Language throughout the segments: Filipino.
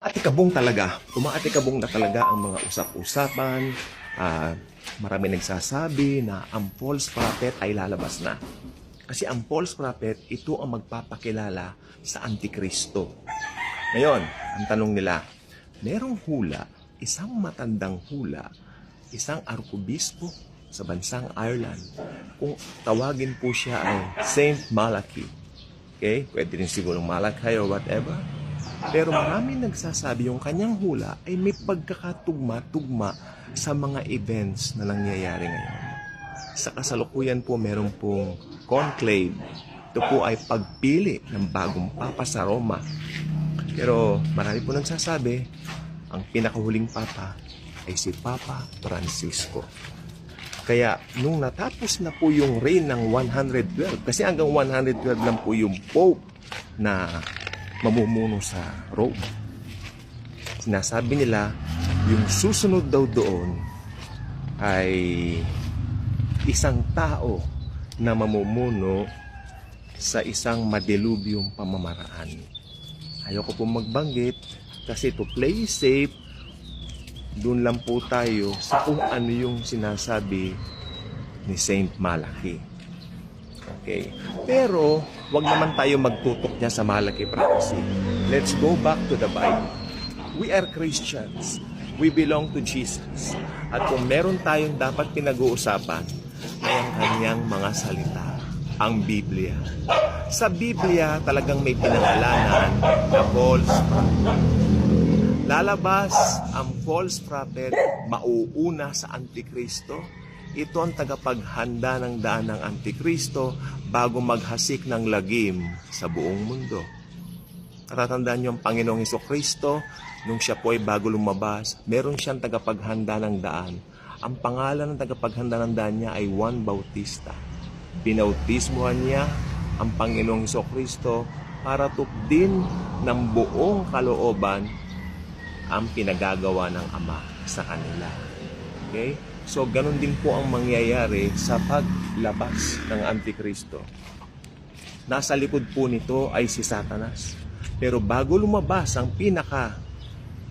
Atikabong talaga. Umaatikabong na talaga ang mga usap-usapan. Marami nagsasabi na ang false prophet ay lalabas na. Kasi ang false prophet, ito ang magpapakilala sa Antikristo. Ngayon, ang tanong nila, merong hula, isang matandang hula, isang arkobispo sa bansang Ireland. Kung tawagin po siya ay Saint Malachy. Okay? Pwede rin siguro Malachy or whatever. Pero maraming nagsasabi yung kanyang hula ay may pagkakatugma-tugma sa mga events na nangyayari ngayon. Sa kasalukuyan po, meron pong conclave. Ito po ay pagpili ng bagong papa sa Roma. Pero marami po nagsasabi, ang pinakahuling papa ay si Papa Francisco. Kaya nung natapos na po yung reign ng 112, kasi hanggang 112 lang po yung Pope na mamumuno sa Rome. Sinasabi nila, yung susunod daw doon ay isang tao na mamumuno sa isang madilubyong pamamaraan. Ayoko po magbanggit kasi to play safe, doon lang po tayo sa kung ano yung sinasabi ni Saint Malachy. Okay. Pero, wag naman tayo magtutok niya sa Malachy prophecy. Let's go back to the Bible. We are Christians. We belong to Jesus. At kung meron tayong dapat pinag-uusapan, ay ang kanyang mga salita, ang Biblia. Sa Biblia, talagang may pinangalanan na false prophet. Lalabas ang false prophet, mauuna sa Antikristo. Ito ang tagapaghanda ng daan ng Antikristo bago maghasik ng lagim sa buong mundo. Natatandaan niyo ang Panginoong Hesukristo, nung siya po ay bago lumabas, meron siyang tagapaghanda ng daan. Ang pangalan ng tagapaghanda ng daan niya ay Juan Bautista. Binautismuhan niya ang Panginoong Hesukristo para tupdin ng buong kalooban ang pinagagawa ng Ama sa kanila. Okay? So, ganun din po ang mangyayari sa paglabas ng Antikristo. Nasa likod po nito ay si Satanas. Pero bago lumabas ang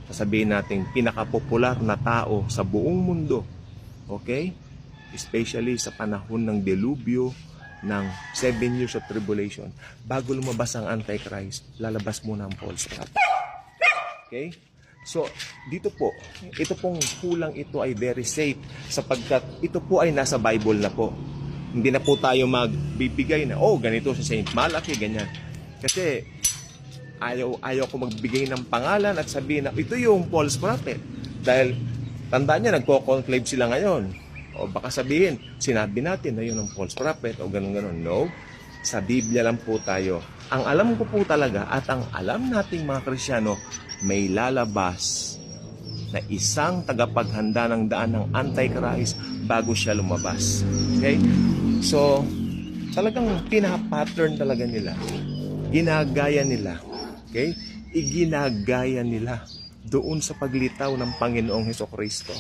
sasabihin natin, pinakapopular na tao sa buong mundo, okay? Especially sa panahon ng delubyo, ng 7 years of tribulation, bago lumabas ang Antichrist, lalabas muna ang false prophet. Okay? So, dito po, ito pong hulang ito ay very safe sapagkat ito po ay nasa Bible na po. Hindi na po tayo magbibigay na, ganito si Saint Malachy, ganyan. Kasi, ayaw ko magbigay ng pangalan at sabihin na ito yung false prophet. Dahil, tandaan niya, nagko-conclave sila ngayon. O baka sabihin, sinabi natin na yun ang false prophet o ganun-ganun. No, sa Biblia lang po tayo. Ang alam ko po talaga at ang alam nating mga Kristyano, may lalabas na isang tagapaghanda ng daan ng Antichrist bago siya lumabas. Okay? So, talagang pinapattern talaga nila. Ginagaya nila. Okay? Iginagaya nila doon sa paglitaw ng Panginoong Hesukristo.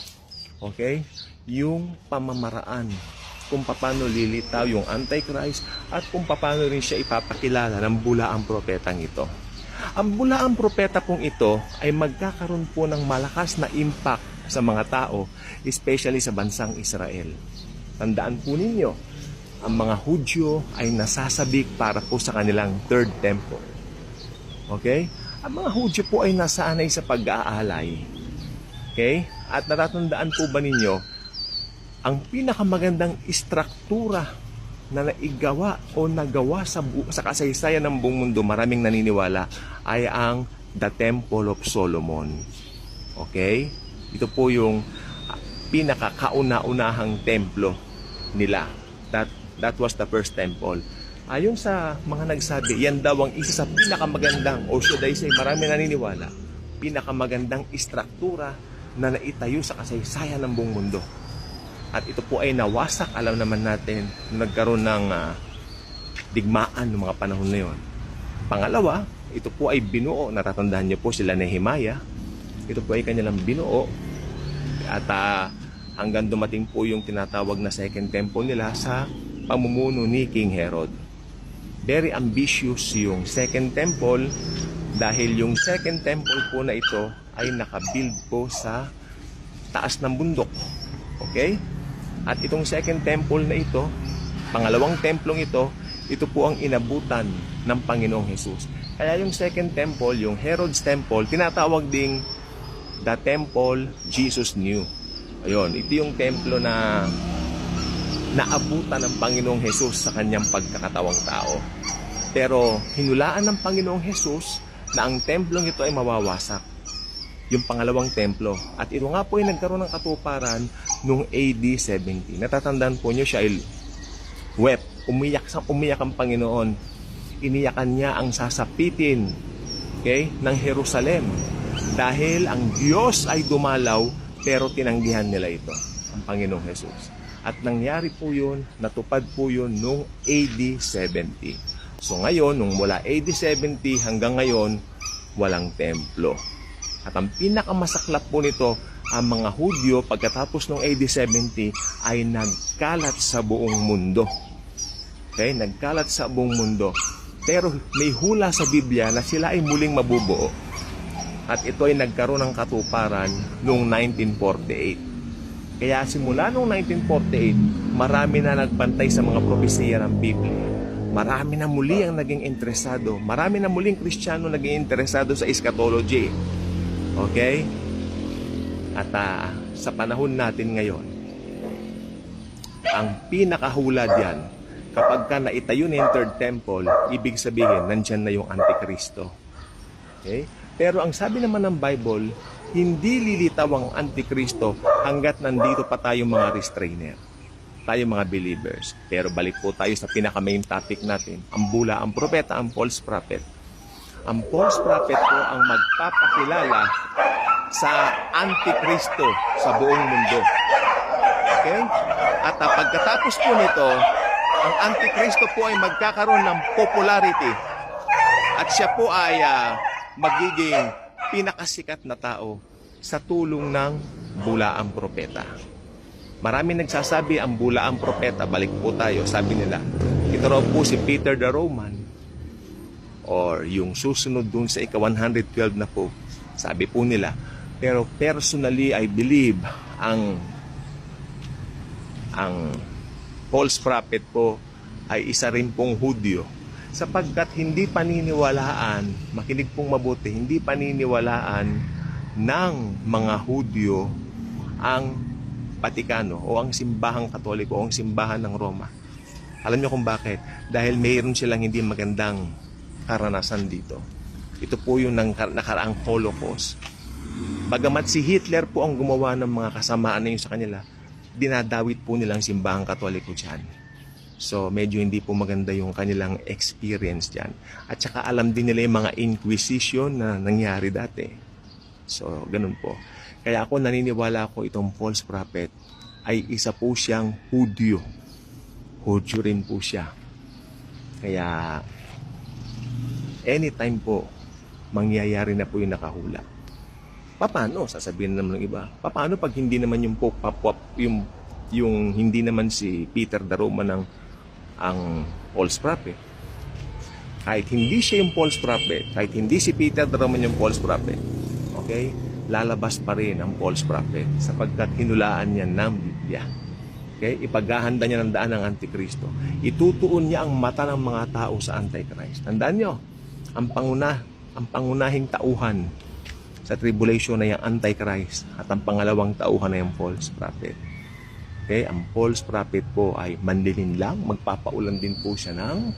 Okay? Yung pamamaraan kung paano lilitaw yung Antichrist at kung paano rin siya ipapakilala ng bulaang propetang ito. Ang bulaang propeta pong ito ay magkakaroon po ng malakas na impact sa mga tao, especially sa bansang Israel. Tandaan po ninyo, ang mga Hudyo ay nasasabik para po sa kanilang third temple. Okay? Ang mga Hudyo po ay nasanay sa pag-aalay. Okay? At natatandaan po ba ninyo, ang pinakamagandang istruktura na naigawa o nagawa sa kasaysayan ng buong mundo, maraming naniniwala, ay ang The Temple of Solomon. Okay? Ito po yung pinakakauna-unahang templo nila. That was the first temple. Ayon sa mga nagsabi, yan daw ang isa sa pinakamagandang, or should I say, marami naniniwala, pinakamagandang istruktura na naitayo sa kasaysayan ng buong mundo. At ito po ay nawasak, alam naman natin, nagkaroon ng digmaan ng mga panahon na yon. Pangalawa, ito po ay binuo, natatandaan niyo po sila Nehemiah. Ito po ay kanilang binuo. At hanggang dumating po yung tinatawag na second temple nila sa pamumuno ni King Herod. Very ambitious yung second temple Dahil yung second temple po na ito ay nakabuild po sa taas ng bundok. Okay? At itong second temple na ito, pangalawang templong ito po ang inabutan ng Panginoong Hesus. Kaya yung second temple, yung Herod's Temple, tinatawag ding the temple Jesus knew. Ayun, ito yung templo na naabutan ng Panginoong Hesus sa kanyang pagkakatawang tao. Pero hinulaan ng Panginoong Hesus na ang templong ito ay mawawasak. Yung pangalawang templo. At ito nga po ay nagkaroon ng katuparan noong AD 70. Natatandaan po niyo siya ay wept. Umiyak ang Panginoon. Iniyakan niya ang sasapitin, okay, ng Jerusalem. Dahil ang Diyos ay dumalaw, pero tinanggihan nila ito, ang Panginoong Hesus. At nangyari po yun, natupad po yun noong AD 70. So ngayon, nung mula AD 70 hanggang ngayon, walang templo. At ang pinakamasaklap po nito, ang mga Hudyo pagkatapos ng AD 70 ay nagkalat sa buong mundo. Okay, nagkalat sa buong mundo. Pero may hula sa Biblia na sila ay muling mabubuo. At ito ay nagkaroon ng katuparan noong 1948. Kaya simula noong 1948, marami na nagbantay sa mga propesiya ng Biblia. Marami na muli ang naging interesado. Marami na muling Kristiyano naging interesado sa eschatology. Okay? At sa panahon natin ngayon, ang pinakahula diyan, kapag ka naitayo na yung third temple, ibig sabihin, nandyan na yung Antikristo. Okay? Pero ang sabi naman ng Bible, hindi lilitaw ang Antikristo hanggat nandito pa tayong mga restrainer. Tayo mga believers. Pero balik po tayo sa pinaka-main topic natin. Ang bula, ang propeta, ang false prophet. Ang false prophet po ang magpapakilala sa Antikristo sa buong mundo. Okay? At pagkatapos po nito, ang Antikristo po ay magkakaroon ng popularity at siya po ay magiging pinakasikat na tao sa tulong ng bulaang propeta. Marami nagsasabi ang bulaang propeta, balik po tayo, sabi nila, ito raw po si Peter the Roman or yung susunod dun sa ika-112 na po, sabi po nila. Pero personally, I believe ang false prophet po ay isa rin pong Hudyo, sapagkat hindi paniniwalaan, makinig pong mabuti, hindi paniniwalaan ng mga Hudyo ang Vatikano o ang simbahang Katoliko o ang simbahan ng Roma. Alam niyo kung bakit? Dahil mayroon silang hindi magandang karanasan dito. Ito po yung nakaraang Holocaust. Bagamat si Hitler po ang gumawa ng mga kasamaan na yun sa kanila, dinadawit po nilang simbahang Katoliko dyan. So, medyo hindi po maganda yung kanilang experience dyan. At saka alam din nila yung mga inquisition na nangyari dati. So, ganun po. Kaya ako naniniwala ko itong false prophet ay isa po siyang Hudyo. Hudyo rin po siya. Kaya, anytime po, mangyayari na po yung nakahula. Paano? Sasabihin naman ng iba. Paano pag hindi naman yung yung hindi naman si Peter the Roman ang false prophet? Kahit hindi siya yung false prophet, kahit hindi si Peter the Roman yung false prophet, okay? Lalabas pa rin ang false prophet sapagkat hinulaan niya ng Biblia. Okay? Ipaghahanda niya ng daan ng Antikristo. Itutuon niya ang mata ng mga tao sa Antichrist. Tandaan niyo, ang pangunahing tauhan sa tribulation na yung Antichrist at ang pangalawang tauhan na yung false prophet. Okay? Ang false prophet po ay manlilin lang, magpapaulan din po siya ng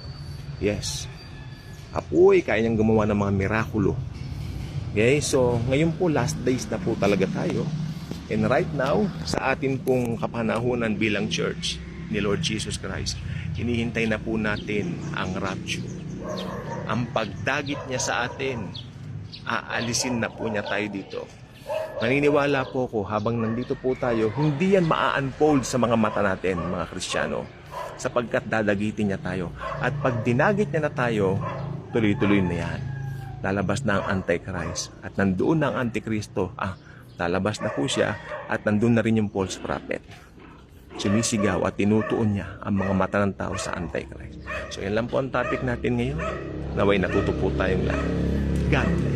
apoy, kaya niyang gumawa ng mga mirakulo. Okay? So, ngayon po last days na po talaga tayo. And right now, sa atin pong kapanahunan bilang church ni Lord Jesus Christ, hinihintay na po natin ang rapture. Ang pagdagit niya sa atin, aalisin na po niya tayo dito. Naniniwala po ko habang nandito po tayo, hindi yan maa-unfold sa mga mata natin, mga Kristiyano, sapagkat dadagitin niya tayo. At pag dinagit niya na tayo, tuloy-tuloy na yan. Lalabas na ang Antichrist at nandoon na ang Antikristo. Lalabas na po siya at nandoon na rin yung false prophet. Sumisigaw at tinutuon niya ang mga mata ng tao sa Antichrist. So yan lang po ang topic natin ngayon. Naway natuto po tayong lahat. kaibigan,